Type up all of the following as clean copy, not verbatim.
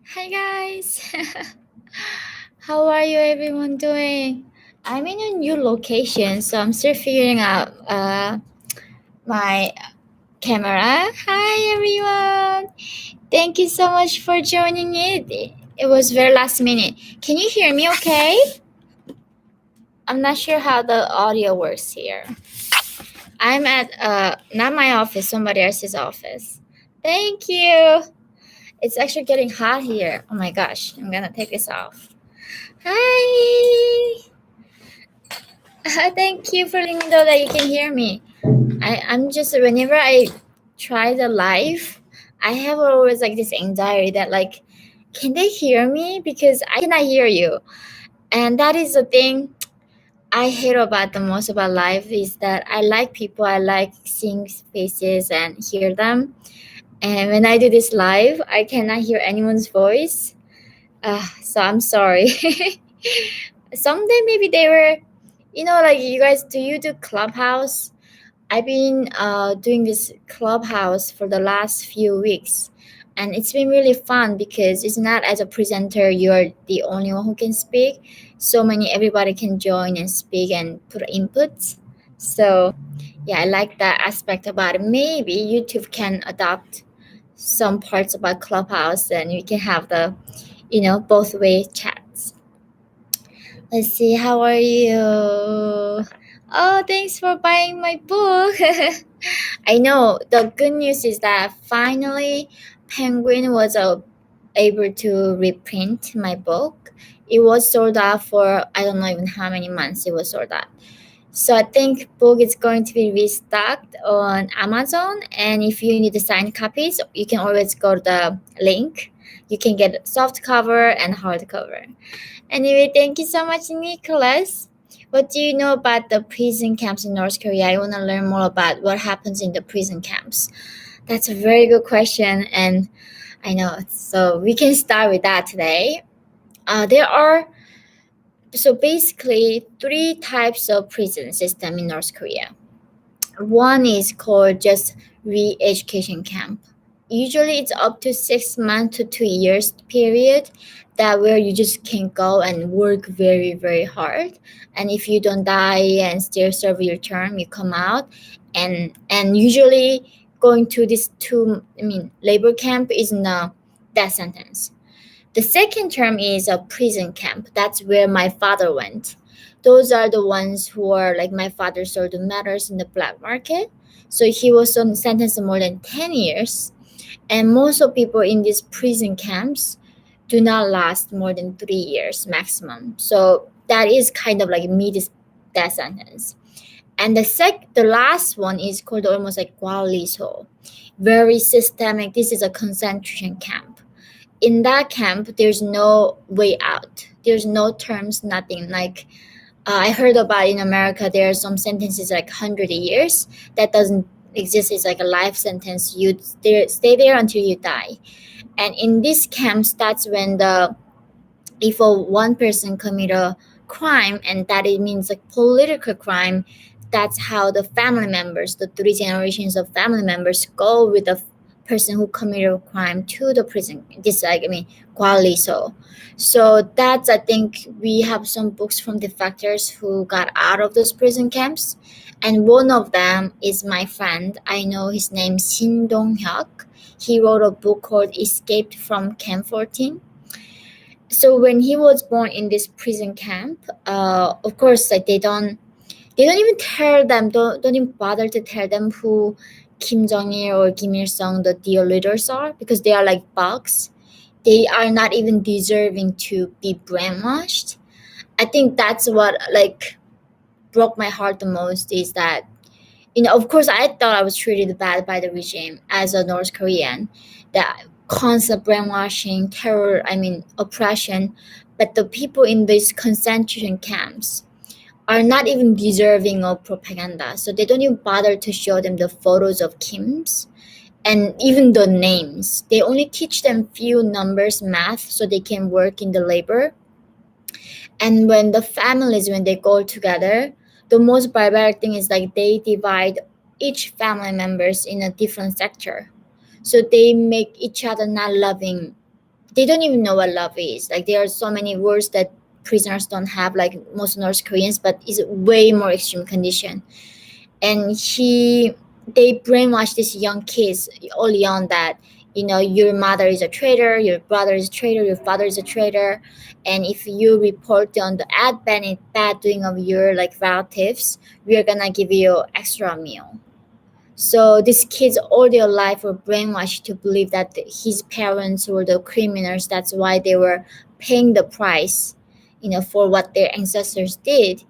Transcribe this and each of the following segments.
Hi guys. How are you everyone doing? I'm in a new location, so I'm still figuring out my camera. Hi everyone. Thank you so much for joining it. It was very last minute. Can you hear me okay? I'm not sure how the audio works here. I'm at not my office, somebody else's office. Thank you. It's actually getting hot here. Oh my gosh. I'm going to take this off. Hi. Thank you for letting me know that you can hear me. I'm just whenever I try the live, I have always like this anxiety that like, can they hear me? Because I cannot hear you. And that is the thing I hate about the most about live is that I like people, I like seeing faces and hear them. And when I do this live, I cannot hear anyone's voice. So I'm sorry. Someday maybe they were, like you guys, do you do Clubhouse? I've been doing this Clubhouse for the last few weeks, and it's been really fun because it's not as a presenter you're the only one who can speak. So many everybody can join and speak and put inputs. So yeah, I like that aspect about it. Maybe YouTube can adopt some parts about Clubhouse, and we can have the both way chats. Let's see, how are you? Oh, thanks for buying my book. I know the good news is that finally Penguin was able to reprint my book. It was sold out for I don't know even how many months it was sold out. So I think book is going to be restocked on Amazon, and if you need the signed copies, you can always go to the link. You can get soft cover and hardcover. Anyway, thank you so much, Nicholas. What do you know about the prison camps in North Korea? I want to learn more about what happens in the prison camps. That's a very good question, and I know. So we can start with that today. There are so basically three types of prison system in North Korea. One is called just re-education camp. Usually it's up to 6 months to 2 years period that where you just can go and work very, very hard. And if you don't die and still serve your term, you come out. And usually going to this labor camp is no death sentence. The second term is a prison camp. That's where my father went. Those are the ones who are like my father sold the matters in the black market. So he was sentenced to more than 10 years. And most of people in these prison camps do not last more than 3 years maximum. So that is kind of like mid death sentence. And the last one is called almost like Gwaliso. Very systemic. This is a concentration camp. In that camp, there's no way out. There's no terms, nothing. Like I heard about in America, there are some sentences like 100 years that doesn't exist. It's like a life sentence. You stay there until you die. And in these camps, that's when if one person commit a crime and that it means like political crime, that's how the family members, the three generations of family members, go with the person who committed a crime to the prison. This quality. So that's, I think we have some books from defectors who got out of those prison camps, and one of them is my friend. I know his name Shin Dong-hyuk. He wrote a book called Escaped from Camp 14. So when he was born in this prison camp, of course, like they don't even tell them, don't even bother to tell them who Kim Jong Il or Kim Il Sung, the dear leaders, are, because they are like bugs. They are not even deserving to be brainwashed. I think that's what like broke my heart the most, is that of course, I thought I was treated bad by the regime as a North Korean. That constant brainwashing, terror, oppression. But the people in these concentration camps are not even deserving of propaganda. So they don't even bother to show them the photos of Kims and even the names. They only teach them few numbers, math, so they can work in the labor. And when the families, when they go together, the most barbaric thing is like they divide each family members in a different sector. So they make each other not loving they don't even know what love is. Like there are so many words that prisoners don't have, like most North Koreans, but it's way more extreme condition. And they brainwash these young kids early on that, you know, your mother is a traitor, your brother is a traitor, your father is a traitor, and if you report on the bad doing of your like relatives, we're gonna give you extra meal. So these kids all their life were brainwashed to believe that his parents were the criminals. That's why they were paying the price, you know, for what their ancestors did.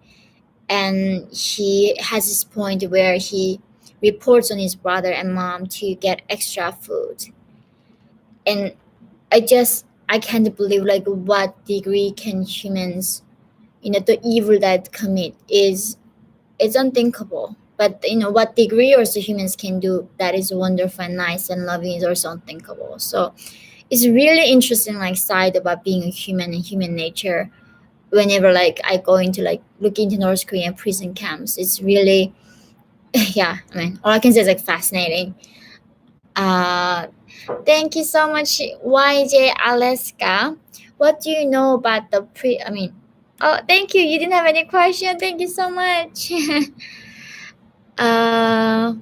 And he has this point where he reports on his brother and mom to get extra food. And I can't believe like what degree can humans, you know, the evil that commit is it's unthinkable. But you know what degree also humans can do that is wonderful and nice and loving is also unthinkable. So it's really interesting like side about being a human and human nature. Whenever like I go into like look into North Korean prison camps, it's really yeah. I mean, all I can say is like fascinating. Uh, Thank you so much, YJ Alaska. What do you know about the pre? I mean, oh, thank you. You didn't have any question. Thank you so much. uh,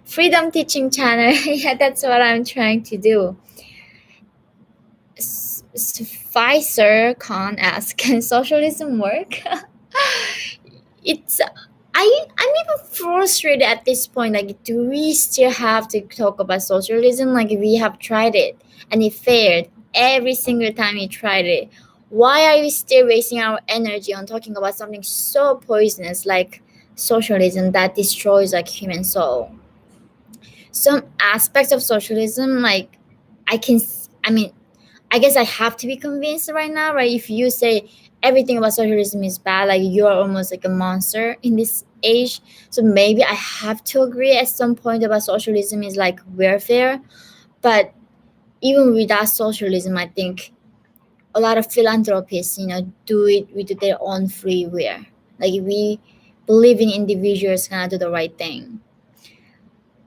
Freedom Teaching Channel. Yeah, that's what I'm trying to do. Pfizer Khan asks, can socialism work? It's I'm even frustrated at this point. Like, do we still have to talk about socialism? Like, we have tried it and it failed every single time we tried it. Why are we still wasting our energy on talking about something so poisonous like socialism that destroys like human soul? Some aspects of socialism, like I can, I mean, I guess I have to be convinced right now, right? If you say everything about socialism is bad, like you are almost like a monster in this age. So maybe I have to agree at some point about socialism is like welfare. But even without socialism, I think a lot of philanthropists, you know, do it with their own free will. Like we believe in individuals gonna do the right thing.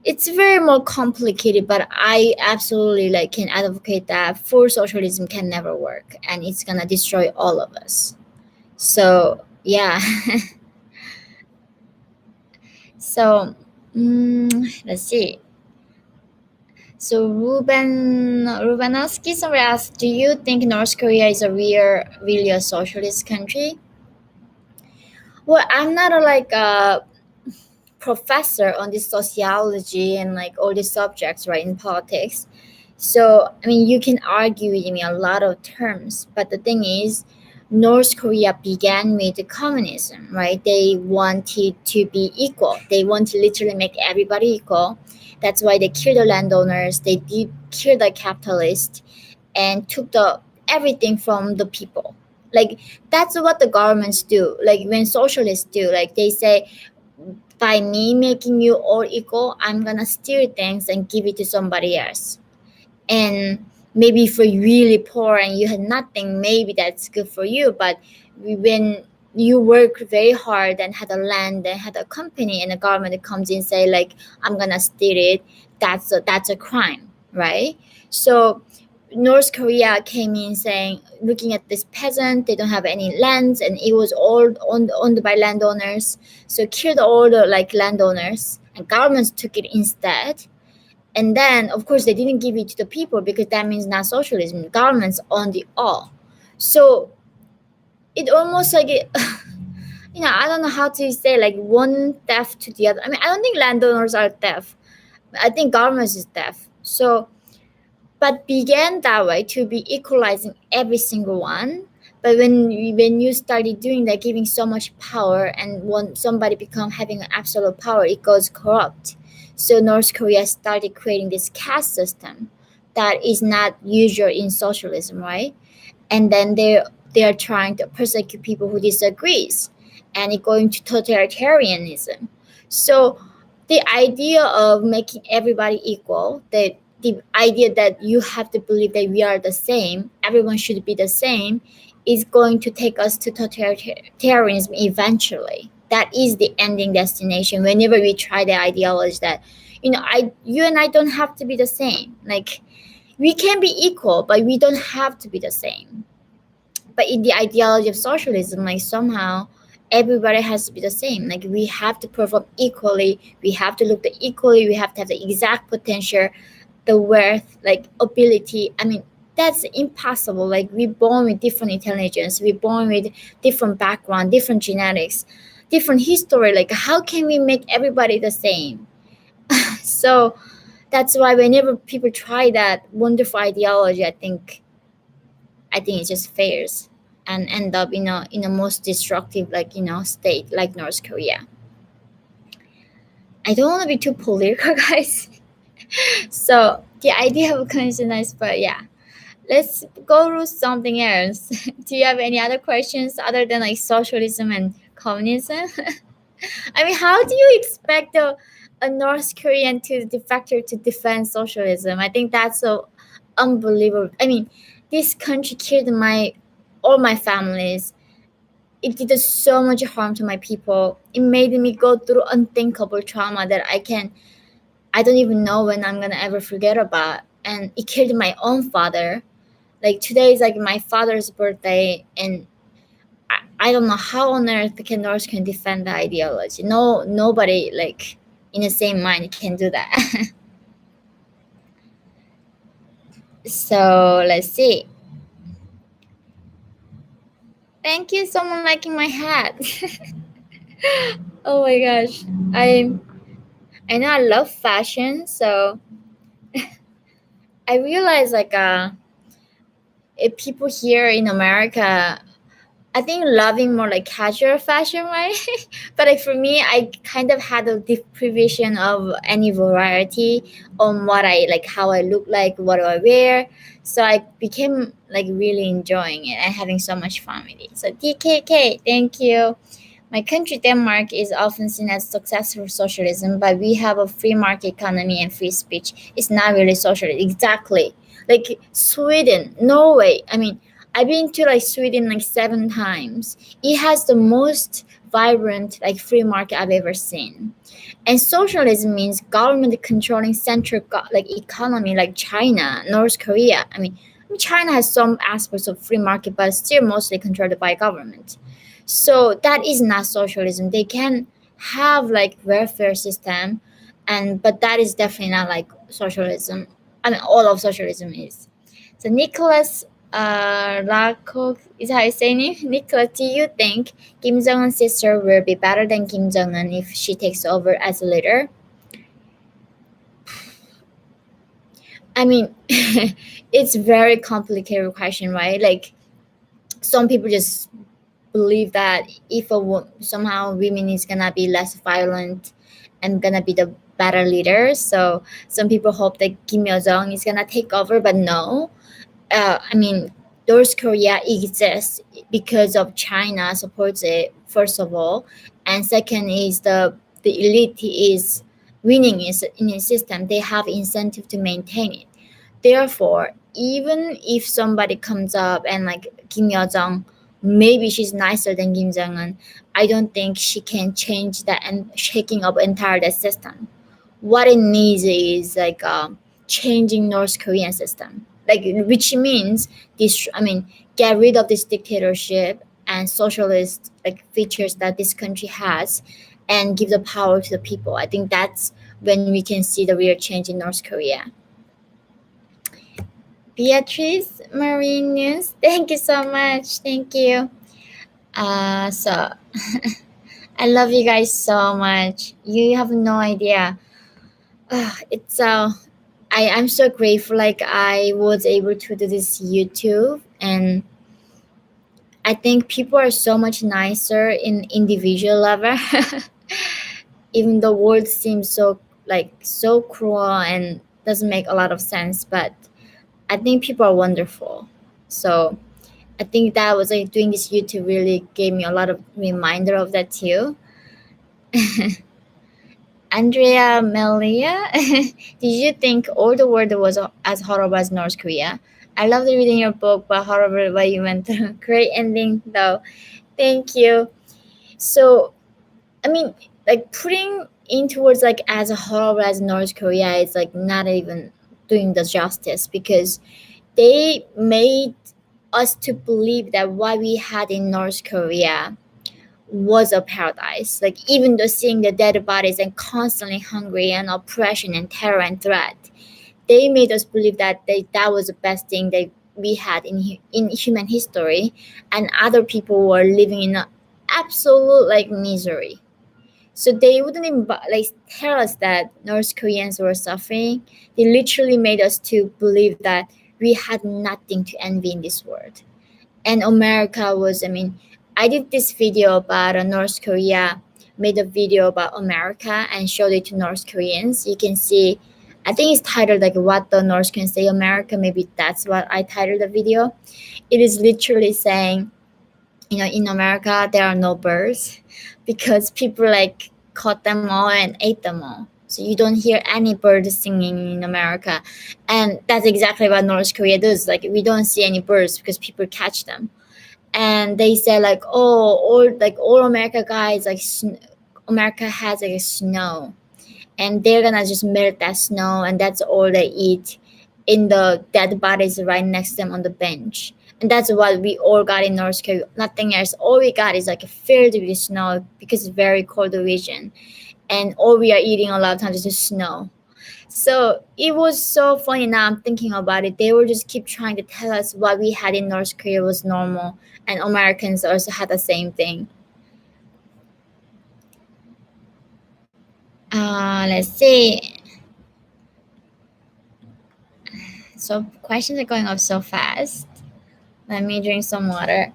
It's very more complicated, but I absolutely like can advocate that full socialism can never work and it's gonna destroy all of us. So yeah. So let's see. So Rubanowski somebody asked, do you think North Korea is a really a socialist country? Well, I'm not a, like a professor on this sociology and like all these subjects right in politics. So I mean you can argue with me a lot of terms, but the thing is North Korea began with the communism, right? They wanted to be equal. They want to literally make everybody equal. That's why they killed the landowners, they did kill the capitalists and took the everything from the people. Like that's what the governments do. Like when socialists do, like they say by me making you all equal, I'm gonna steal things and give it to somebody else. And maybe if you're really poor and you had nothing, maybe that's good for you. But when you work very hard and had a land and had a company and the government comes in and say like I'm gonna steal it, that's a crime, right? So North Korea came in saying, looking at this peasant, they don't have any lands, and it was all owned by landowners. So killed all the like landowners, and governments took it instead. And then, of course, they didn't give it to the people because that means not socialism. Governments owned it all. So it almost like it, you know, I don't know how to say like one theft to the other. I mean, I don't think landowners are theft. I think governments is theft. So but began that way to be equalizing every single one. But when you started doing that, giving so much power, and when somebody become having an absolute power, it goes corrupt. So North Korea started creating this caste system that is not usual in socialism, right? And then they are trying to persecute people who disagrees, and it going to totalitarianism. So the idea of making everybody equal, the idea that you have to believe that we are the same, everyone should be the same, is going to take us to totalitarianism eventually. That is the ending destination. Whenever we try the ideology that, you know, you and I don't have to be the same. Like We can be equal, but we don't have to be the same. But in the ideology of socialism, like somehow everybody has to be the same. Like we have to perform equally, we have to look the equally, we have to have the exact potential, the worth, like ability. I mean, that's impossible. Like we're born with different intelligence, we're born with different background, different genetics, different history. Like how can we make everybody the same? So that's why whenever people try that wonderful ideology, I think it just fails and end up in a most destructive, like state like North Korea. I don't want to be too political, guys. So the idea of communism is nice, but yeah, let's go through something else. Do you have any other questions other than like socialism and communism? I mean, how do you expect a North Korean to defector to defend socialism? I think that's so unbelievable. I mean, this country killed all my families. It did so much harm to my people. It made me go through unthinkable trauma that I don't even know when I'm gonna ever forget about. And it killed my own father. Like today is like my father's birthday, and I don't know how on earth can North can defend the ideology. No, nobody like in the same mind can do that. So let's see. Thank you, someone liking my hat. Oh my gosh, I know I love fashion, so I realize like if people here in America, I think loving more like casual fashion, right? But like for me, I kind of had a deprivation of any variety on what I like, how I look like, what do I wear. So I became like really enjoying it and having so much fun with it. So DKK, thank you. My country, Denmark, is often seen as successful socialism, but we have a free market economy and free speech. It's not really socialist. Exactly. Like Sweden, Norway. I mean, I've been to like Sweden like 7 times. It has the most vibrant like free market I've ever seen. And socialism means government controlling central like economy like China, North Korea. I mean, China has some aspects of free market, but still mostly controlled by government. So that is not socialism. They can have like welfare system, and but that is definitely not like socialism. I mean, all of socialism is. So Nicholas Rakok is how you say it. Nicholas, do you think Kim Jong Un's sister will be better than Kim Jong Un if she takes over as a leader? I mean, it's very complicated question, right? Like some people just believe that if somehow women is gonna be less violent and gonna be the better leader. So some people hope that Kim Yo Jong is gonna take over, but no. I mean, North Korea exists because of China supports it. First of all, and second is the elite is winning is in a system. They have incentive to maintain it. Therefore, even if somebody comes up and like Kim Yo Jong, maybe she's nicer than Kim Jong Un, I don't think she can change that and shaking up entire the system. What it needs is like changing North Korean system, like which means this. I mean, get rid of this dictatorship and socialist like features that this country has, and give the power to the people. I think that's when we can see the real change in North Korea. Beatrice Marine News, thank you so much. Thank you. So I love you guys so much. You have no idea. It's I'm so grateful like I was able to do this YouTube, and I think people are so much nicer in individual level. Even the world seems so like so cruel and doesn't make a lot of sense, but I think people are wonderful. So I think that was like doing this YouTube really gave me a lot of reminder of that too. Andrea Melia, did you think all the world was as horrible as North Korea? I loved reading your book, but horrible what you went through. Great ending though. Thank you. So I mean, like putting in towards like as horrible as North Korea is like not even doing the justice, because they made us to believe that what we had in North Korea was a paradise. Like, even though seeing the dead bodies and constantly hungry and oppression and terror and threat, they made us believe that that was the best thing that we had in human history, and other people were living in a absolute like misery. So they wouldn't even like tell us that North Koreans were suffering. They literally made us to believe that we had nothing to envy in this world. And America was, I mean, I did this video about North Korea, made a video about America and showed it to North Koreans. You can see, I think it's titled like What the North Koreans Say America. Maybe that's what I titled the video. It is literally saying, in America, there are no birds because people like caught them all and ate them all. So you don't hear any birds singing in America. And that's exactly what North Korea does. Like, we don't see any birds because people catch them. And they say like, oh, all America guys, like America has like snow, and they're gonna just melt that snow, and that's all they eat in the dead bodies right next to them on the bench. And that's what we all got in North Korea. Nothing else. All we got is like filled with snow because it's very cold region, and all we are eating a lot of times is just snow. So it was so funny. Now I'm thinking about it. They would just keep trying to tell us what we had in North Korea was normal, and Americans also had the same thing. Let's see. So questions are going up so fast. Let me drink some water.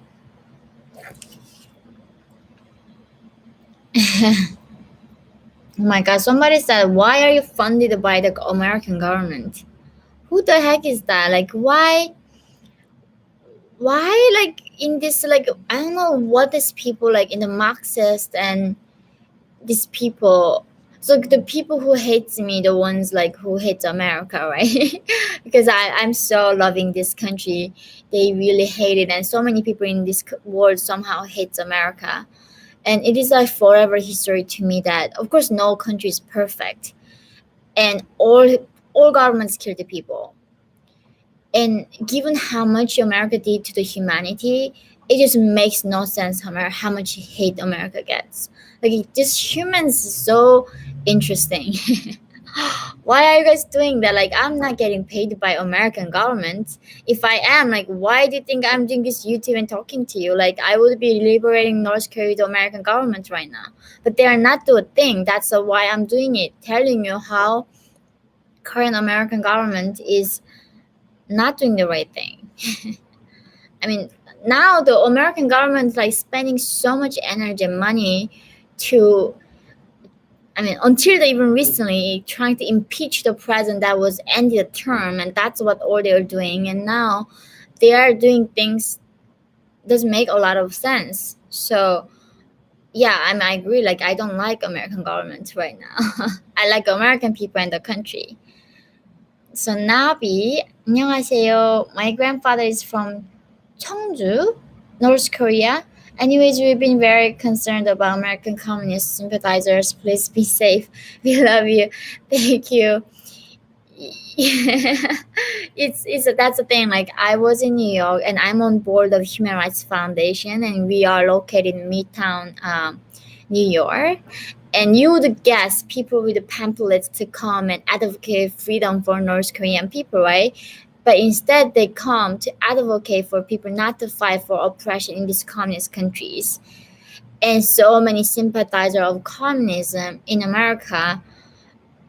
Oh my god, somebody said, why are you funded by the American government? Who the heck is that? Like, why like in this, like, I don't know what these people like in the Marxist and these people. So the people who hates me, the ones like who hate America, right? Because I'm so loving this country. They really hate it, and so many people in this world somehow hates America. And it is like forever history to me that, of course, no country is perfect, and all governments kill the people. And given how much America did to the humanity, it just makes no sense how much hate America gets. Like, just humans is so interesting. Why are you guys doing that? Like, I'm not getting paid by American government. If I am, like, why do you think I'm doing this YouTube and talking to you? Like, I would be liberating North Korea to American government right now. But they are not doing a thing. That's why I'm doing it, telling you how current American government is not doing the right thing. I mean, now the American government is like spending so much energy and money to, I mean, until they even recently trying to impeach the president that was ended the term, and that's what all they are doing. And now they are doing things doesn't make a lot of sense. So yeah, I mean, I agree. Like, I don't like American government right now. I like American people and the country. So Nabi, 안녕하세요. My grandfather is from Cheongju, North Korea. Anyways, we've been very concerned about American communist sympathizers. Please be safe. We love you. Thank you. It's that's the thing. Like, I was in New York, and I'm on board of Human Rights Foundation, and we are located in Midtown, New York. And you would guess people with the pamphlets to come and advocate freedom for North Korean people, right? But instead, they come to advocate for people not to fight for oppression in these communist countries. And so many sympathizers of communism in America,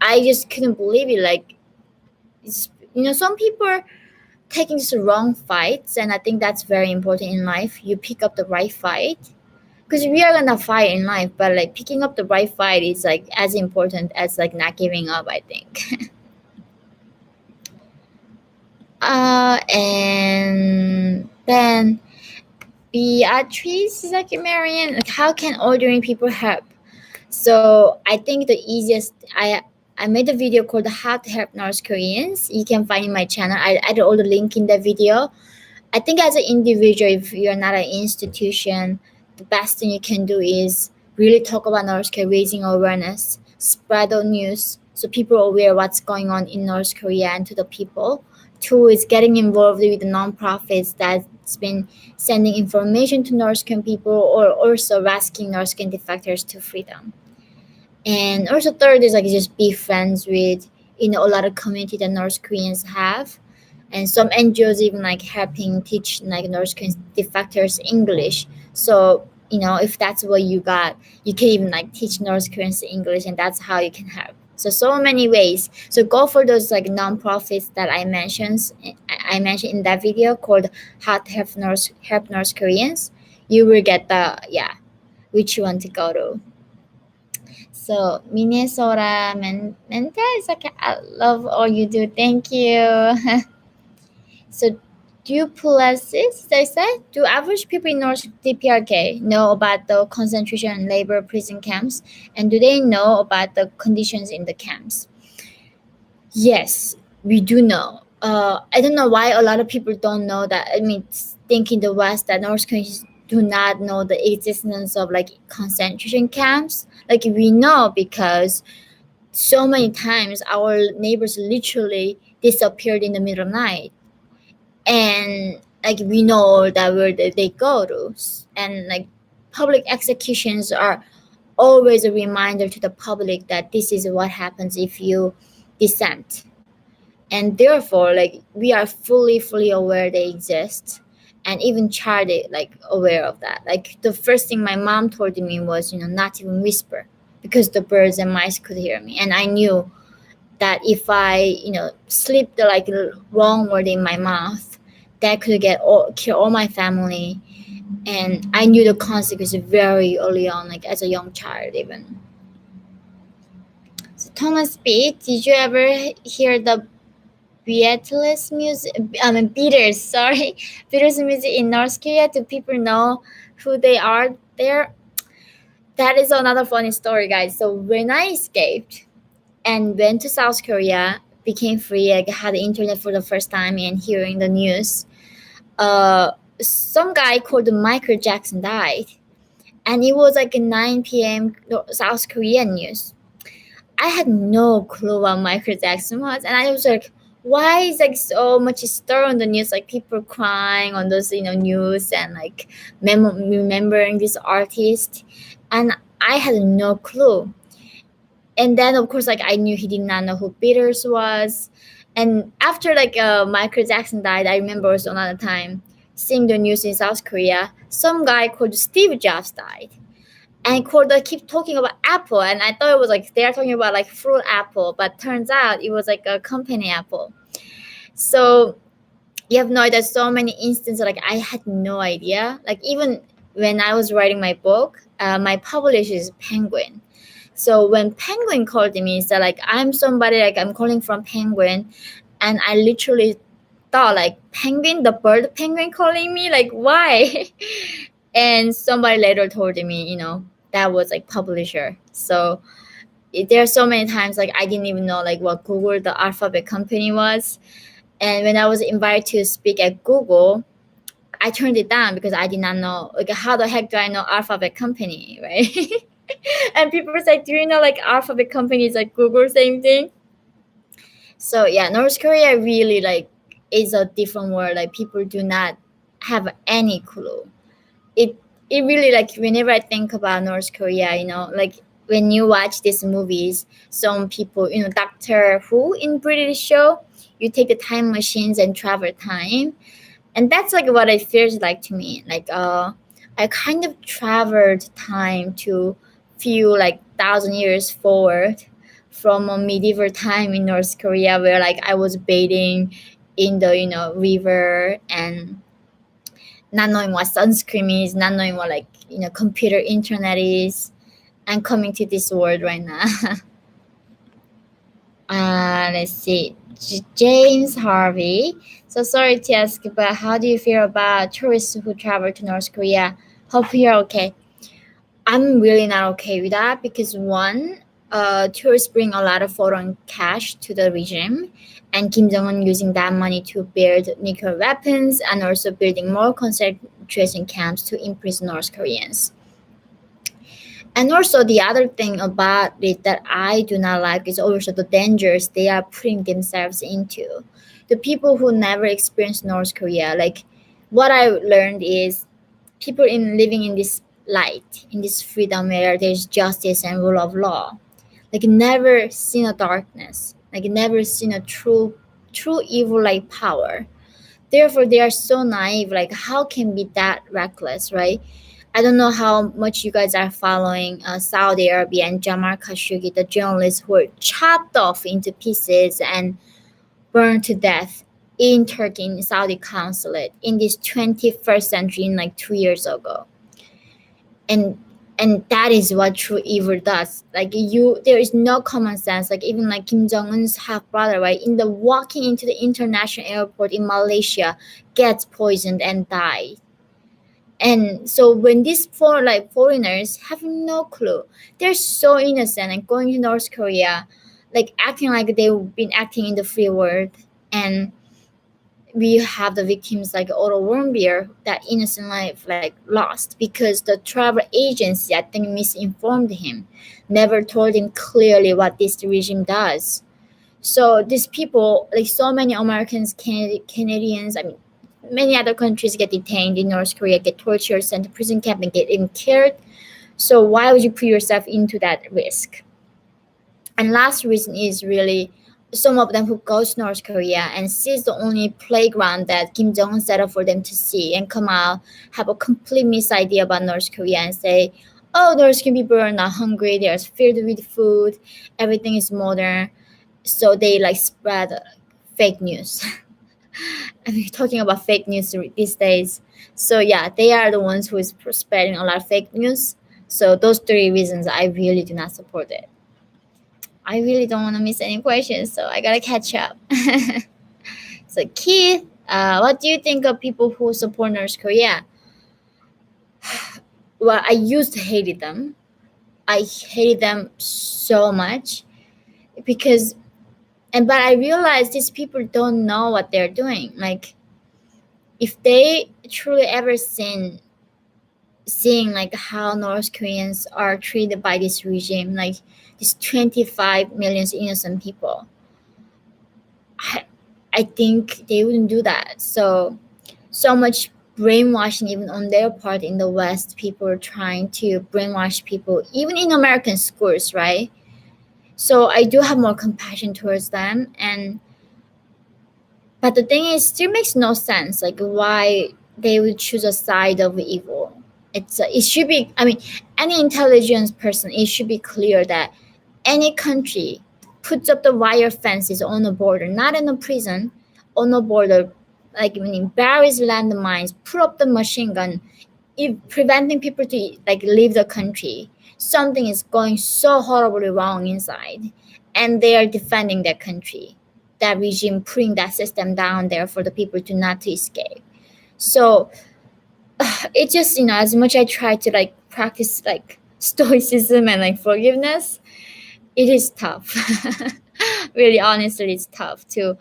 I just couldn't believe it. Like, some people are taking the wrong fights, and I think that's very important in life. You pick up the right fight, because we are gonna fight in life, but like picking up the right fight is like as important as like not giving up, I think. And then Beatrice is like, Marian, like, how can ordinary people help? So I think the easiest, I made a video called How to Help North Koreans. You can find in my channel. I added all the link in the video. I think as an individual, if you're not an institution, the best thing you can do is really talk about North Korea, raising awareness, spread the news, so people are aware what's going on in North Korea and to the people. Two is getting involved with the nonprofits that's been sending information to North Korean people or also rescuing North Korean defectors to freedom. And also third is like just be friends with a lot of community that North Koreans have, and some NGOs even like helping teach like North Korean defectors English. So if that's what you got, you can even like teach North Koreans English, and that's how you can help. So many ways. So go for those like nonprofits that I mentioned in that video called How to Help North Koreans. You will get the which you want to go to. So Minnesota Menta is like I love all you do. Thank you. So duplessis, they say, do average people in North DPRK know about the concentration and labor prison camps, and do they know about the conditions in the camps? Yes, we do know. I don't know why a lot of people don't know that. I mean, think in the West that North Koreans do not know the existence of like concentration camps. Like we know because so many times our neighbors literally disappeared in the middle of the night, and like we know that where they go to, and like public executions are always a reminder to the public that this is what happens if you dissent, and therefore like we are fully aware they exist, and even child like aware of that. Like the first thing my mom told me was not even whisper, because the birds and mice could hear me, and I knew that if I slip the like wrong word in my mouth, that could kill all my family. And I knew the consequences very early on, like as a young child even. So Thomas B, did you ever hear the Beatles music? Beatles, sorry, Beatles music in North Korea? Do people know who they are there? That is another funny story, guys. So when I escaped and went to South Korea, became free, I had the internet for the first time and hearing the news. Some guy called Michael Jackson died, and it was like a 9 p.m. South Korean news. I had no clue what Michael Jackson was, and I was like, why is like so much stir on the news, like people crying on those news and like remembering this artist, and I had no clue. And then of course like I knew he did not know who Beatles was. And after like Michael Jackson died, I remember also another time seeing the news in South Korea, some guy called Steve Jobs died, and keep talking about Apple, and I thought it was like they're talking about like fruit apple, but turns out it was like a company Apple. So you have no idea, so many instances like I had no idea. Like even when I was writing my book, my publisher is Penguin. So when Penguin called me, said like I'm somebody, like I'm calling from Penguin, and I literally thought like penguin, the bird penguin calling me, like why? And somebody later told me, that was like publisher. So there are so many times like I didn't even know like what Google, the alphabet company, was. And when I was invited to speak at Google, I turned it down because I did not know, like how the heck do I know alphabet company, right? And people say, do you know like alphabet company is like Google, same thing? So yeah, North Korea really like is a different world. Like people do not have any clue. It really like whenever I think about North Korea, like when you watch these movies, some people, Doctor Who in British show, you take the time machines and travel time, and that's like what it feels like to me. Like I kind of traveled time to feel like 1,000 years forward from a medieval time in North Korea, where like I was bathing in the river and not knowing what sunscreen is, not knowing what like computer internet is, and coming to this world right now. Let's see, James Harvey. So sorry to ask, but how do you feel about tourists who travel to North Korea? Hope you're okay. I'm really not okay with that because one, tourists bring a lot of foreign cash to the regime, and Kim Jong-un using that money to build nuclear weapons and also building more concentration camps to imprison North Koreans. And also the other thing about it that I do not like is also the dangers they are putting themselves into. The people who never experienced North Korea, like what I learned is people in living in this light, in this freedom where there's justice and rule of law, like never seen a darkness, like never seen a true evil like power. Therefore they are so naive, like how can be that reckless, right? I don't know how much you guys are following Saudi Arabia and Jamal Khashoggi, the journalists who were chopped off into pieces and burned to death in Turkey in Saudi consulate in this 21st century, in like 2 years ago. And that is what true evil does. Like there is no common sense. Like even like Kim Jong Un's half brother, right, in the walking into the international airport in Malaysia, gets poisoned and died. And so when these foreigners have no clue, they're so innocent and going to North Korea, like acting like they've been acting in the free world. And we have the victims like Otto Warmbier, that innocent life like lost because the travel agency I think misinformed him, never told him clearly what this regime does. So these people, like so many Americans, Canadians, I mean, many other countries get detained in North Korea, get tortured, sent to prison camp, and get even killed. So why would you put yourself into that risk? And last reason is really some of them who goes to North Korea and sees the only playground that Kim Jong Un set up for them to see and come out, have a complete mis idea about North Korea and say, oh, North Korean people are not hungry, they are filled with food, everything is modern. So they like spread fake news. I mean, talking about fake news these days. So yeah, they are the ones who is spreading a lot of fake news. So those three reasons I really do not support it. I really don't want to miss any questions, so I gotta catch up. So Keith, what do you think of people who support North Korea? Well, I used to hate them. I hated them so much because, but I realized these people don't know what they're doing. Like, if they truly ever seeing like how North Koreans are treated by this regime, like these 25 million innocent people, I, I think they wouldn't do that. So much brainwashing even on their part in the West. People are trying to brainwash people, even in American schools, right? So I do have more compassion towards them, and but the thing is, still makes no sense. Like why they would choose a side of evil. It should be. I mean, any intelligent person, it should be clear that any country puts up the wire fences on the border, not in a prison, on the border, like when in buries landmines, put up the machine gun, if preventing people to like leave the country. Something is going so horribly wrong inside, and they are defending their country. That regime putting that system down there for the people to not to escape. So it just as much I try to like practice like stoicism and like forgiveness, it is tough. Really, honestly, it's tough to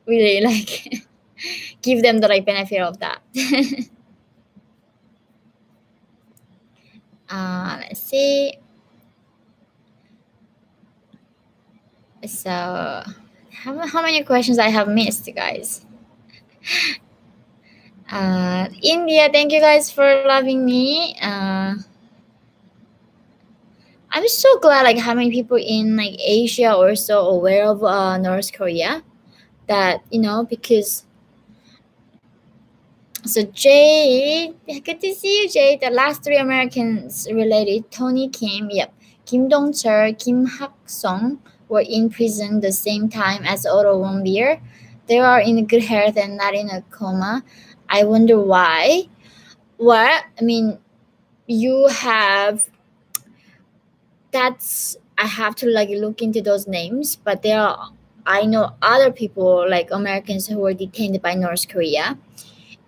really like give them the like benefit of that. Let's see. So, how many questions I have missed, guys? India, thank you guys for loving me. I'm so glad like how many people in like Asia are so aware of North Korea. That because so Jade, good to see you, Jade. The last three Americans related, Tony Kim, yep, Kim Dong Chul, Kim Hak Song, were in prison the same time as Otto Warmbier. They are in good health and not in a coma. I wonder why. Well, I mean, you have that's I have to like look into those names, but there are I know other people like Americans who were detained by North Korea,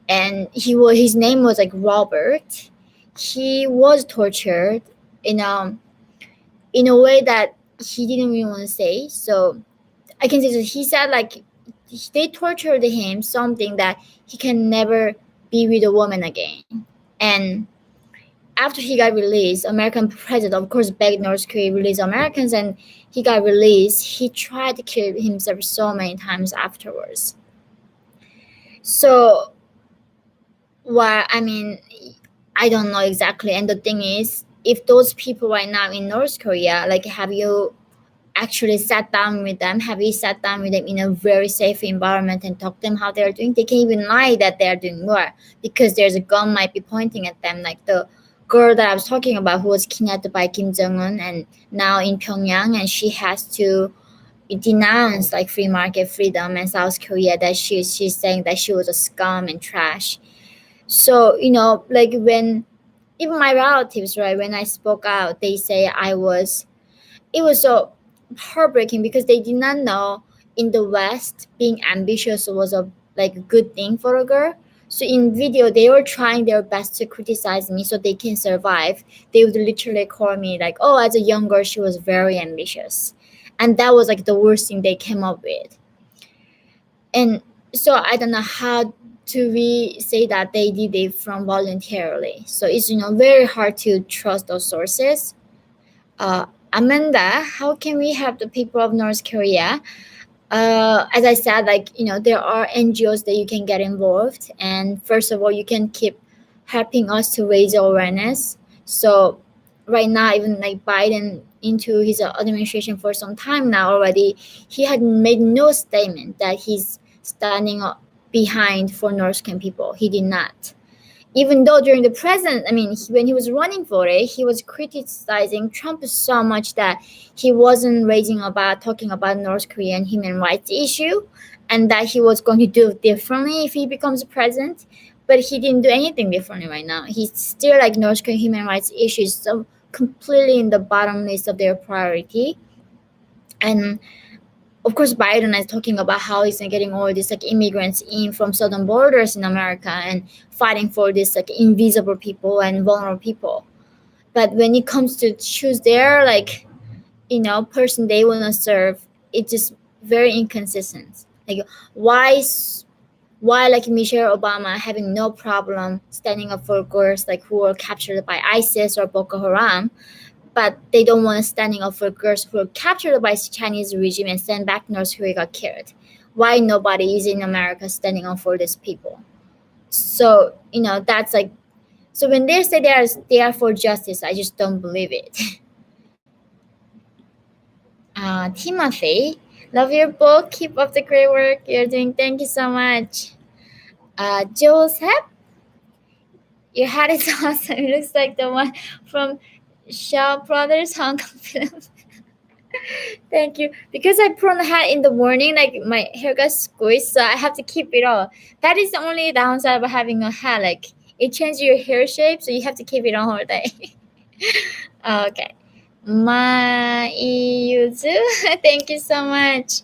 and his name was like Robert. He was tortured in a way that he didn't really want to say. So I can say that he said like they tortured him something that he can never be with a woman again. And after he got released, American president, of course, begged North Korea release Americans, and he got released. He tried to kill himself so many times afterwards. So, well, I mean, I don't know exactly. And the thing is, if those people right now in North Korea, like, have you actually sat down with them? Have you sat down with them in a very safe environment and talked to them how they're doing? They can even lie that they're doing well because there's a gun might be pointing at them, like the girl that I was talking about who was kidnapped by Kim Jong-un and now in Pyongyang, and she has to denounce like free market freedom and South Korea, that she's saying that she was a scum and trash. So, like when even my relatives, right, when I spoke out, they say it was so heartbreaking because they did not know in the West being ambitious was a like a good thing for a girl. So in video, they were trying their best to criticize me so they can survive. They would literally call me like, "Oh, as a young girl, she was very ambitious," and that was like the worst thing they came up with. And so I don't know how to we say that they did it from voluntarily. So it's very hard to trust those sources. Amanda, how can we help the people of North Korea? As I said, like, there are NGOs that you can get involved. And first of all, you can keep helping us to raise awareness. So right now, even like Biden into his administration for some time now already, he had made no statement that he's standing up behind for North Korean people. He did not, even though during the present, I mean, when he was running for it, he was criticizing Trump so much that he wasn't talking about North Korean human rights issue, and that he was going to do it differently if he becomes president. But he didn't do anything differently right now. He's still like North Korean human rights issues so completely in the bottom list of their priority. And of course, Biden is talking about how he's getting all these like immigrants in from southern borders in America and fighting for these like invisible people and vulnerable people. But when it comes to choose their like person they want to serve, it's just very inconsistent. Like why like Michelle Obama having no problem standing up for girls like who were captured by ISIS or Boko Haram, but they don't want to standing up for girls who were captured by the Chinese regime and sent back to North Korea got killed. Why nobody is in America standing up for these people? So that's like, so when they say they are for justice, I just don't believe it. Timothy, love your book. Keep up the great work you're doing. Thank you so much. Joseph, your hat is awesome. It looks like the one from Shaw Brothers Hong Kong film. Thank you. Because I put on the hat in the morning, like my hair got squished, so I have to keep it on. That is the only downside of having a hat. Like it changes your hair shape, so you have to keep it on all day. Okay. Yuzu, thank you so much.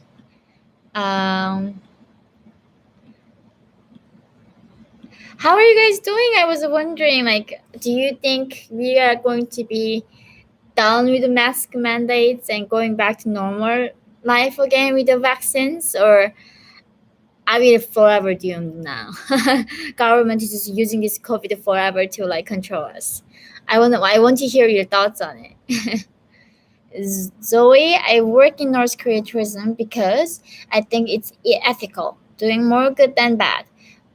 How are you guys doing? I was wondering, like, do you think we are going to be done with the mask mandates and going back to normal life again with the vaccines, or are we forever doomed now? Government is just using this COVID forever to like control us. I want to hear your thoughts on it. Zoe, I work in North Korea tourism because I think it's ethical, doing more good than bad.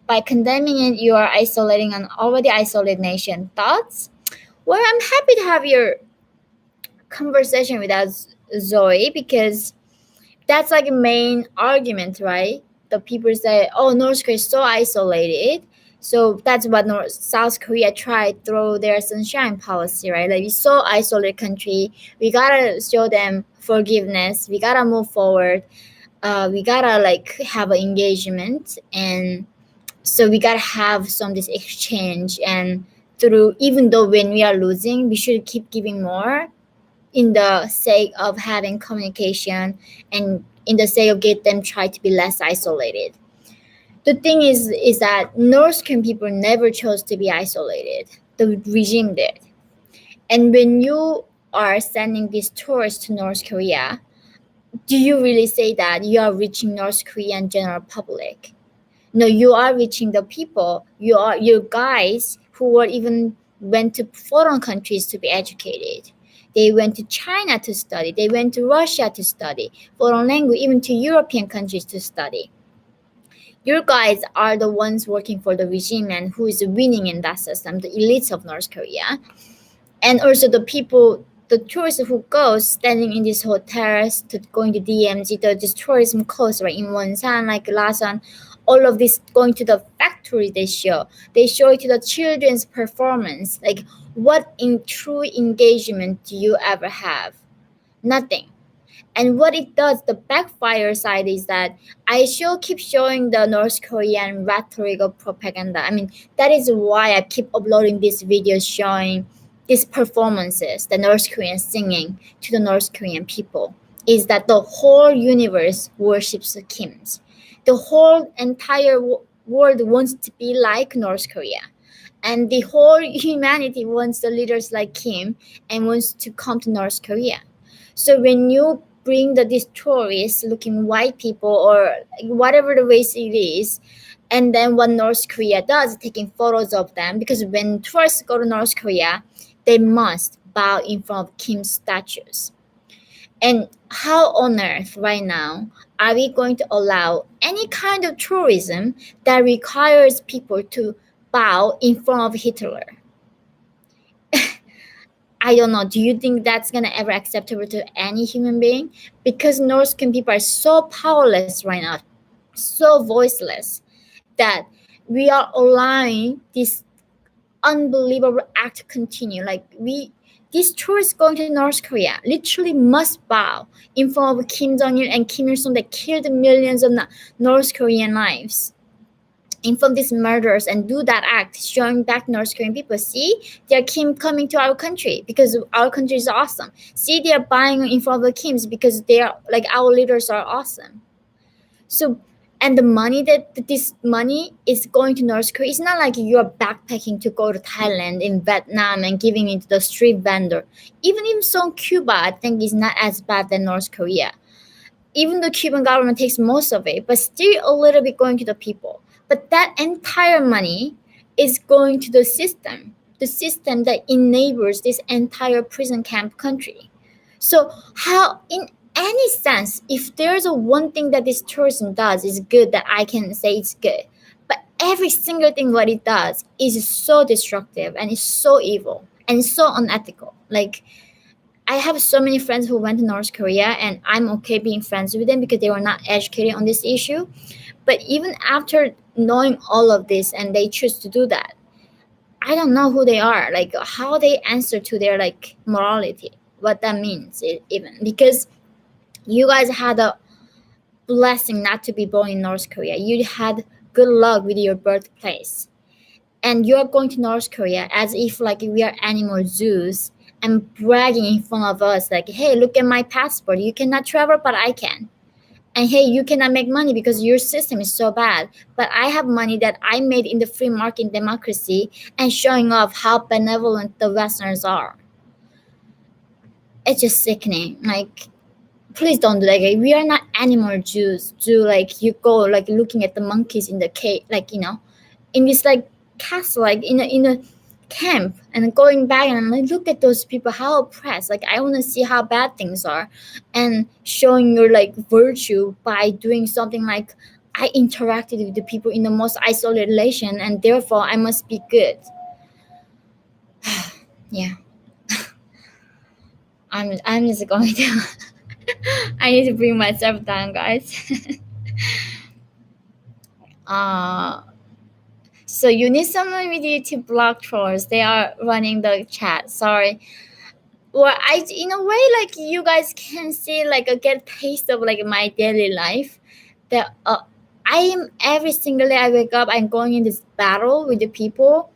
By condemning it, you are isolating an already isolated nation. Thoughts? Well, I'm happy to have your conversation with us, Zoe, because that's like a main argument, right? The people say, "Oh, North Korea is so isolated." So that's what South Korea tried through their sunshine policy, right? Like, we're so isolated country. We gotta show them forgiveness. We gotta move forward. We gotta like have an engagement, and so we gotta have some this exchange. And through, even though when we are losing, we should keep giving more in the sake of having communication and in the sake of get them try to be less isolated. The thing is that North Korean people never chose to be isolated. The regime did. And when you are sending these tourists to North Korea, do you really say that you are reaching North Korean general public? No, you are reaching the people. You are your guys who were even went to foreign countries to be educated. They went to China to study. They went to Russia to study foreign language, even to European countries to study. Your guys are the ones working for the regime and who is winning in that system, the elites of North Korea. And also the people, the tourists who go standing in these hotels to going to DMZ, this tourism coast right in Wonsan, like Lasan, all of this going to the factory they show it to the children's performance. Like, what in true engagement do you ever have? Nothing. And what it does, the backfire side is that keep showing the North Korean rhetoric of propaganda. I mean, that is why I keep uploading these videos showing these performances, the North Koreans singing to the North Korean people, is that the whole universe worships the Kims. The whole entire world wants to be like North Korea. And the whole humanity wants the leaders like Kim and wants to come to North Korea. So when you bring these tourists looking white people or whatever the race it is, and then what North Korea does, taking photos of them, because when tourists go to North Korea, they must bow in front of Kim's statues. And how on earth right now are we going to allow any kind of tourism that requires people to bow in front of Hitler? I don't know. Do you think that's gonna ever acceptable to any human being? Because North Korean people are so powerless right now, so voiceless, that we are allowing this unbelievable act to continue. Like these tourists going to North Korea literally must bow in front of Kim Jong-il and Kim Il-sung that killed millions of North Korean lives. In front of these murders and do that act, showing back North Korean people, see, they're Kim coming to our country because our country is awesome. See, they're buying in front of the Kims because they are like our leaders are awesome. So, and the money that this money is going to North Korea, it's not like you're backpacking to go to Thailand, in Vietnam, and giving it to the street vendor. Even so, Cuba, I think, is not as bad than North Korea. Even the Cuban government takes most of it, but still a little bit going to the people. But that entire money is going to the system that enables this entire prison camp country. So how, in any sense, if there's a one thing that this tourism does is good, that I can say it's good, but every single thing what it does is so destructive and it's so evil and so unethical. Like, I have so many friends who went to North Korea, and I'm okay being friends with them because they were not educated on this issue. But even after knowing all of this and they choose to do that, I don't know who they are, like how they answer to their like morality, what that means even. Because you guys had a blessing not to be born in North Korea. You had good luck with your birthplace. And you're going to North Korea as if like we are animal zoos and bragging in front of us like, hey, look at my passport. You cannot travel, but I can. And hey, you cannot make money because your system is so bad. But I have money that I made in the free market democracy, and showing off how benevolent the Westerners are. It's just sickening. Like, please don't do that. Like, we are not animal zoos. Like you go like looking at the monkeys in the cave, like, you know, in this like castle, like in a camp, and going back and I'm like, look at those people, how oppressed. Like, I want to see how bad things are, and showing your like virtue by doing something like, I interacted with the people in the most isolated relation, and therefore I must be good. Yeah. I'm just going to I need to bring myself down, guys. So you need someone with you to block trolls. They are running the chat. Sorry. Well, in a way, like, you guys can see like a get taste of like my daily life. That I am every single day I wake up, I'm going in this battle with the people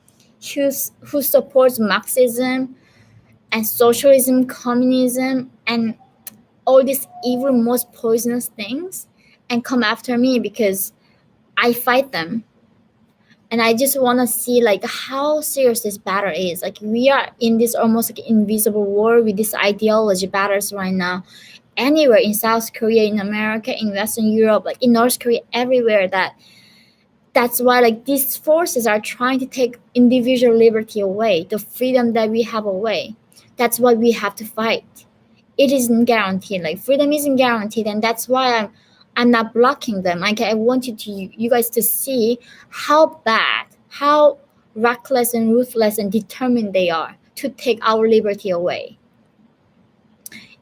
who supports Marxism and socialism, communism, and all these evil, most poisonous things, and come after me because I fight them. And I just want to see like how serious this battle is. Like, we are in this almost like invisible war with this ideology battles right now. Anywhere in South Korea, in America, in Western Europe, like in North Korea, everywhere, that That's why like these forces are trying to take individual liberty away, the freedom that we have away. That's why we have to fight. It isn't guaranteed. Like freedom isn't guaranteed, and that's why I'm not blocking them. Like I wanted to you guys to see how bad, how reckless and ruthless and determined they are to take our liberty away.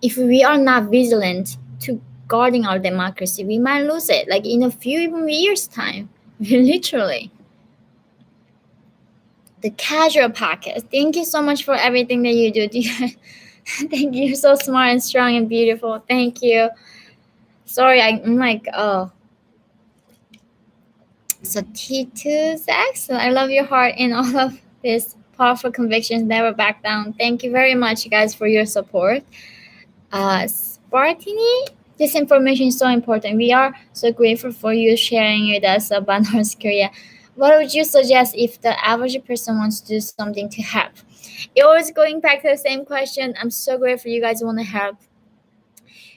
If we are not vigilant to guarding our democracy, we might lose it. Like in a few even years' time, literally. The casual pocket. Thank you so much for everything that you do. Thank you. You're so smart and strong and beautiful. Thank you. Sorry, I'm like, oh. So T2 Zax, I love your heart in all of this powerful convictions. Never back down. Thank you very much, guys, for your support. Spartini, this information is so important. We are so grateful for you sharing with us about North Korea. What would you suggest if the average person wants to do something to help? It always going back to the same question. I'm so grateful you guys want to help.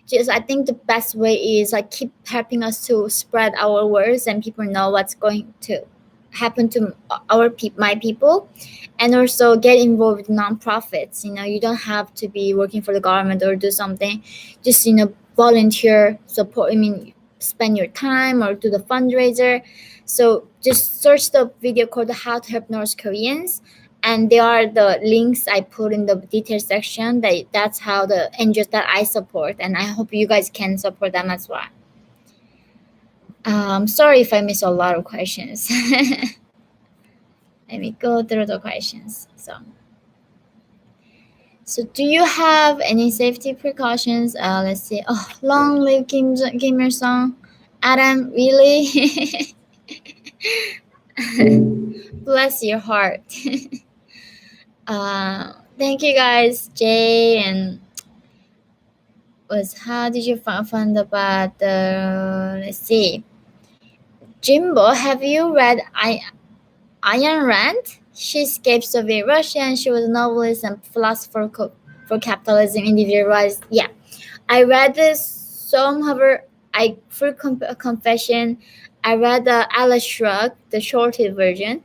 Just I think the best way is like keep helping us to spread our words and people know what's going to happen to my people, and also get involved with nonprofits. You don't have to be working for the government or do something. Just volunteer support. Spend your time or do the fundraiser. So just search the video called "How to Help North Koreans," and there are the links I put in the detail section. That's how the NGOs that I support, and I hope you guys can support them as well. Sorry if I miss a lot of questions. Let me go through the questions. So do you have any safety precautions? Let's see. Oh, long live Kim Il Sung. Adam, really? Bless your heart. Thank you guys, Jay, and how did you find about the, let's see. Jimbo, have you read Ayn Rand? She escaped Soviet Russia and she was a novelist and philosopher for capitalism, individualized. Yeah, I read some of her. Full confession, I read the Atlas Shrugged, the shorted version.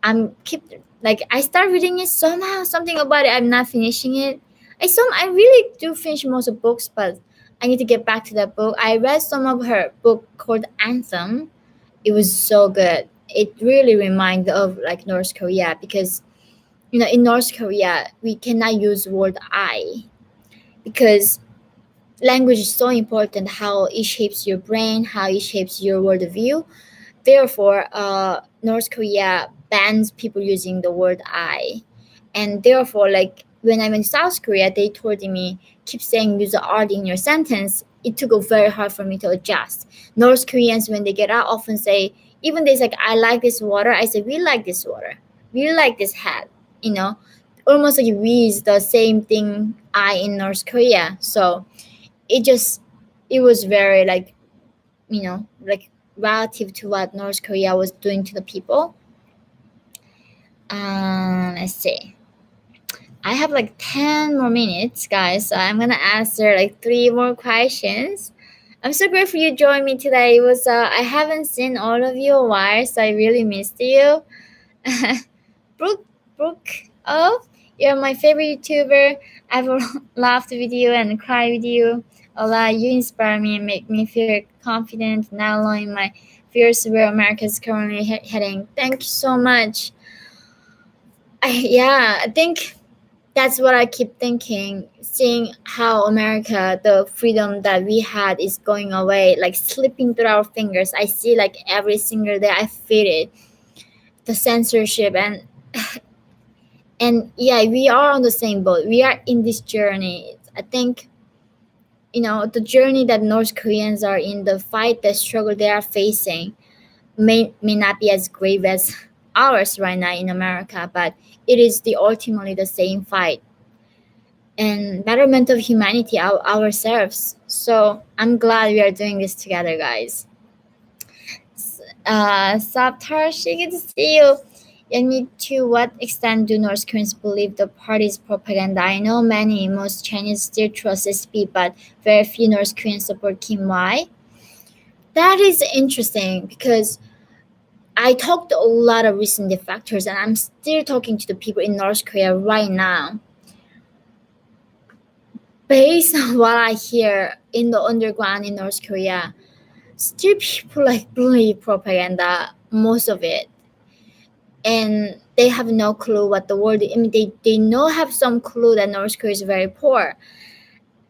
I start reading it somehow. Something about it, I'm not finishing it. I really do finish most of books, but I need to get back to that book. I read some of her book called Anthem. It was so good. It really reminds of like North Korea, because in North Korea we cannot use word I, because language is so important, how it shapes your brain, how it shapes your worldview. Therefore, North Korea bans people using the word I. And therefore, like when I'm in South Korea, they told me, keep saying use the R in your sentence. It took very hard for me to adjust. North Koreans, when they get out, often say, even they say, like, I like this water. I say, we like this water. We like this hat. Almost like we is the same thing I in North Korea. So it was very like, relative to what North Korea was doing to the people. Let's see. I have like 10 more minutes, guys, so I'm gonna answer like 3 more questions. I'm so grateful you joined me today. It was I haven't seen all of you a while, so I really missed you. Brooke, oh, you're my favorite YouTuber. I've laughed with you and cried with you a lot. You inspire me and make me feel confident, not knowing my fears where America is currently heading. Thank you so much. I think that's what I keep thinking, seeing how America, the freedom that we had is going away, like slipping through our fingers. I see like every single day, I feel it, the censorship, and yeah, we are on the same boat. We are in this journey. I think, the journey that North Koreans are in, the fight, the struggle they are facing may not be as grave as ours right now in America, but it is ultimately the same fight and betterment of humanity, ourselves. So I'm glad we are doing this together, guys. Saptarshi, good to see you. Yeonmi, to what extent do North Koreans believe the party's propaganda? I know most Chinese still trust SB, but very few North Koreans support Kim. Why? That is interesting, because I talked to a lot of recent defectors, and I'm still talking to the people in North Korea right now. Based on what I hear in the underground in North Korea, still people like believe propaganda, most of it. And they have no clue what the world, I mean, they know have some clue that North Korea is very poor,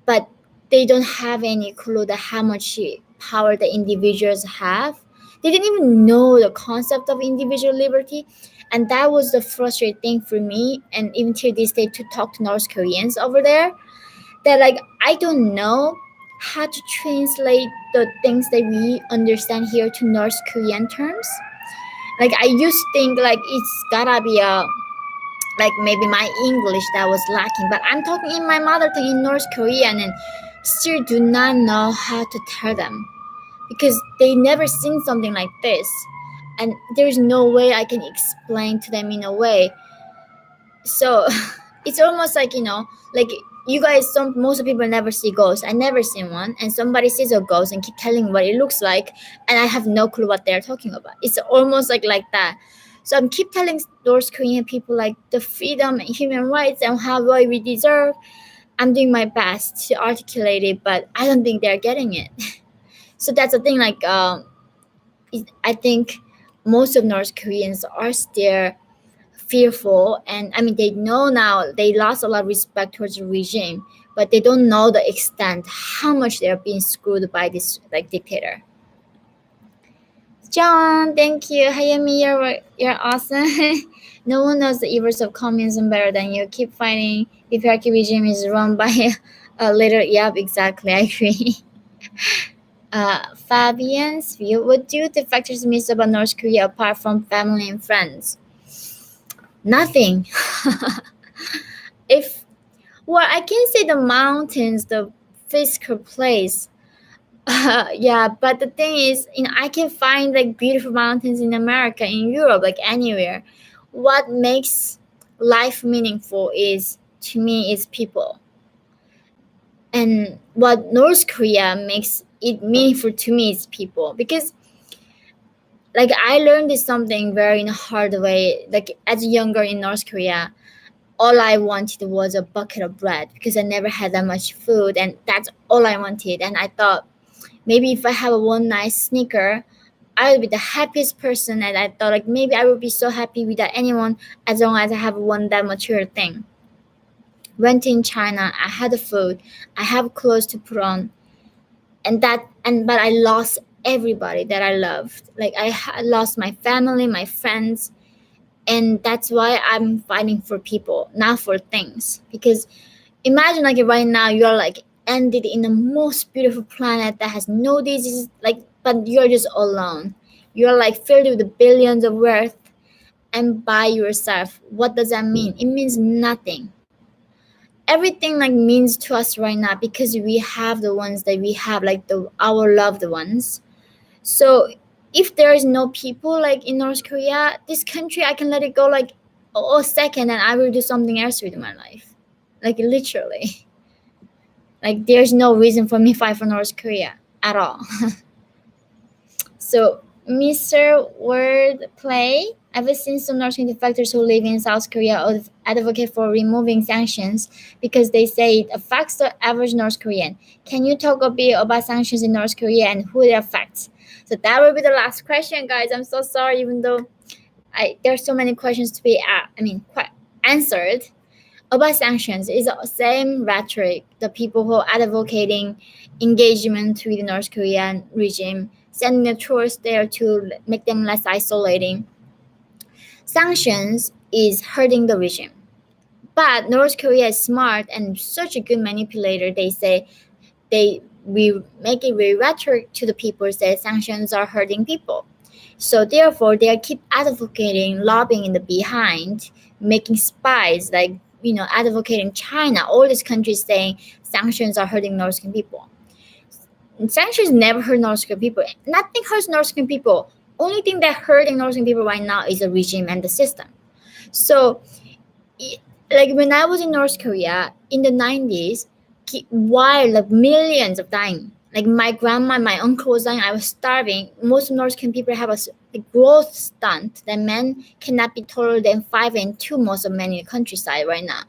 but they don't have any clue that how much power the individuals have. They didn't even know the concept of individual liberty. And that was the frustrating thing for me, and even till this day, to talk to North Koreans over there, that like I don't know how to translate the things that we understand here to North Korean terms. Like I used to think like it's gotta be a like maybe my English that was lacking, but I'm talking in my mother tongue in North Korean and still do not know how to tell them because they never seen something like this, and there's no way I can explain to them in a way. So it's almost like, like you guys, most of people never see ghosts. I never seen one, and somebody sees a ghost and keep telling what it looks like, and I have no clue what they're talking about. It's almost like that. So I'm keep telling those Korean people like the freedom and human rights and how what we deserve. I'm doing my best to articulate it, but I don't think they're getting it. So that's the thing. Like I think most of North Koreans are still fearful, and I mean they know now they lost a lot of respect towards the regime, but they don't know the extent how much they're being screwed by this like dictator. John, thank you. Hayami, you're awesome. No one knows the evils of communism better than you. Keep fighting. The patriarchy regime is run by a little. Yep, exactly. I agree. Fabian's view. What do the factors miss about North Korea apart from family and friends? Nothing. If well, I can say the mountains, the physical place. Yeah, but the thing is, I can find like beautiful mountains in America, in Europe, like anywhere. What makes life meaningful is, to me, is people. And what North Korea makes it meaningful to me is people, because like I learned this something very in a hard way. Like as younger in North Korea, all I wanted was a bucket of bread because I never had that much food, and that's all I wanted. And I thought maybe if I have one nice sneaker, I would be the happiest person. And I thought like maybe I would be so happy without anyone as long as I have one that material thing. Went in China, I had the food, I have clothes to put on, but I lost everybody that I loved. Like I lost my family, my friends, and that's why I'm fighting for people, not for things. Because imagine like right now you're like ended in the most beautiful planet that has no diseases, like, but you're just alone. You're like filled with the billions of worth and by yourself. What does that mean? It means nothing. Everything like means to us right now because we have the ones that we have, like our loved ones. So if there is no people like in North Korea, this country, I can let it go like a second and I will do something else with my life. Like literally. Like there's no reason for me to fight for North Korea at all. So Mr. Wordplay, I've seen some North Korean defectors who live in South Korea advocate for removing sanctions because they say it affects the average North Korean. Can you talk a bit about sanctions in North Korea and who it affects? So that will be the last question, guys. I'm so sorry, even though there's so many questions to be answered. About sanctions is the same rhetoric. The people who are advocating engagement with the North Korean regime, sending the troops there to make them less isolating. Sanctions is hurting the regime. But North Korea is smart and such a good manipulator. They say we make it very rhetoric to the people that sanctions are hurting people. So therefore, they keep advocating, lobbying in the behind, making spies, like, advocating China, all these countries saying sanctions are hurting North Korean people. And sanctions never hurt North Korean people. Nothing hurts North Korean people. Only thing that hurting North Korean people right now is the regime and the system. So, like when I was in North Korea in the 90s, while like millions of dying, Like my grandma, my uncle was dying. I was starving. Most North Korean people have a growth stunt that men cannot be taller than 5'2". Most of men in the countryside right now,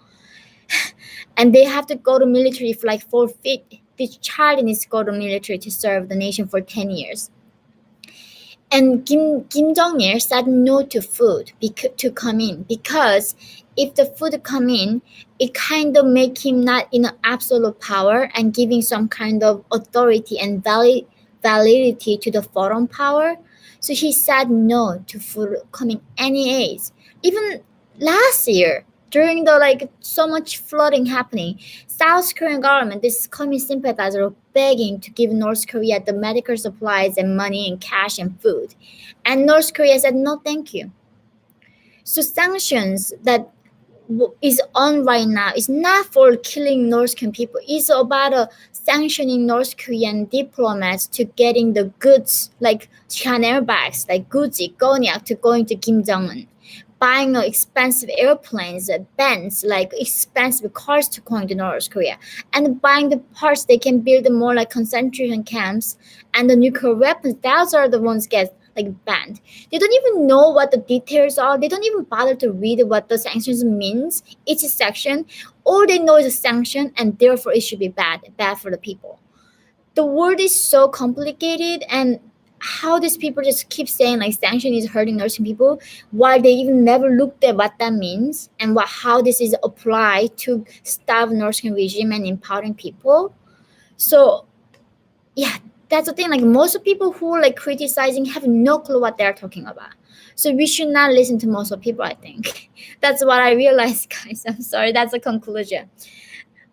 and they have to go to military for like 4 feet. This child needs to go to military to serve the nation for 10 years. And Kim Jong Il said no to food to come in, because if the food come in, it kind of make him not in absolute power and giving some kind of authority and validity to the foreign power. So he said no to food coming any age. Even last year, during the like so much flooding happening, South Korean government, this communist sympathizer, were begging to give North Korea the medical supplies and money and cash and food. And North Korea said, no, thank you. So sanctions that is on right now is not for killing North Korean people. It's about sanctioning North Korean diplomats to getting the goods like Chanel bags, like Gucci, Cognac to going to Kim Jong-un. Buying expensive airplanes, Benz, like expensive cars to going to North Korea, and buying the parts they can build more like concentration camps and the nuclear weapons. Those are the ones get like banned. They don't even know what the details are. They don't even bother to read what the sanctions means, each section. All they know is a sanction, and therefore it should be bad for the people. The world is so complicated, and how these people just keep saying like sanction is hurting nursing people, while they even never looked at what that means and how this is applied to starve nursing regime and empowering people. So yeah, that's the thing. Like most of people who are like criticizing have no clue what they're talking about. So we should not listen to most of people, I think. That's what I realized, guys. I'm sorry, that's a conclusion.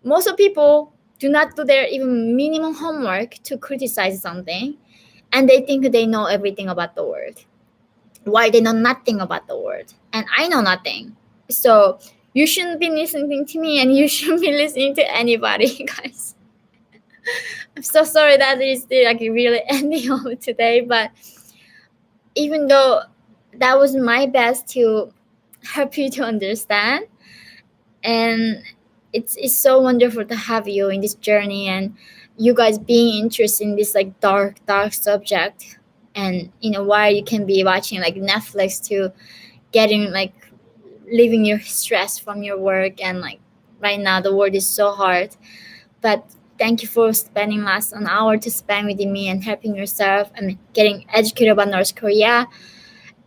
Most of people do not do their even minimum homework to criticize something, and they think they know everything about the world, while they know nothing about the world. And I know nothing. So you shouldn't be listening to me, and you shouldn't be listening to anybody, guys. I'm so sorry that is like really ending over today, but even though that was my best to help you to understand, and it's so wonderful to have you in this journey, and you guys being interested in this like dark subject, and why you can be watching like Netflix to getting like leaving your stress from your work, and like right now the world is so hard. But thank you for spending last an hour to spend with me and helping yourself and getting educated about North Korea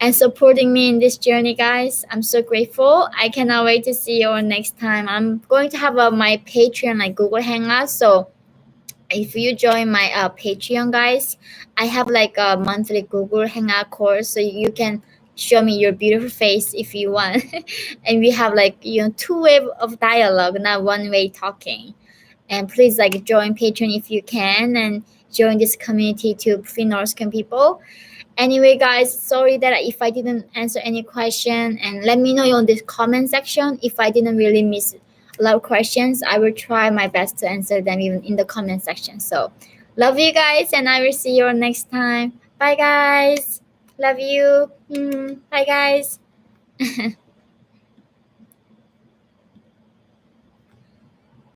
and supporting me in this journey, guys. I'm so grateful. I cannot wait to see you all next time. I'm going to have my Patreon, like Google Hangouts. So if you join my Patreon, guys, I have like a monthly Google Hangout course, so you can show me your beautiful face if you want. And we have like two-way of dialogue, not one-way talking. And please like join Patreon if you can, and join this community to free North Korean people. Anyway, guys, sorry that if I didn't answer any question, and let me know on the comment section if I didn't really miss a lot of questions. I will try my best to answer them even in the comment section. So love you guys, and I will see you next time. Bye, guys. Love you. Bye, guys.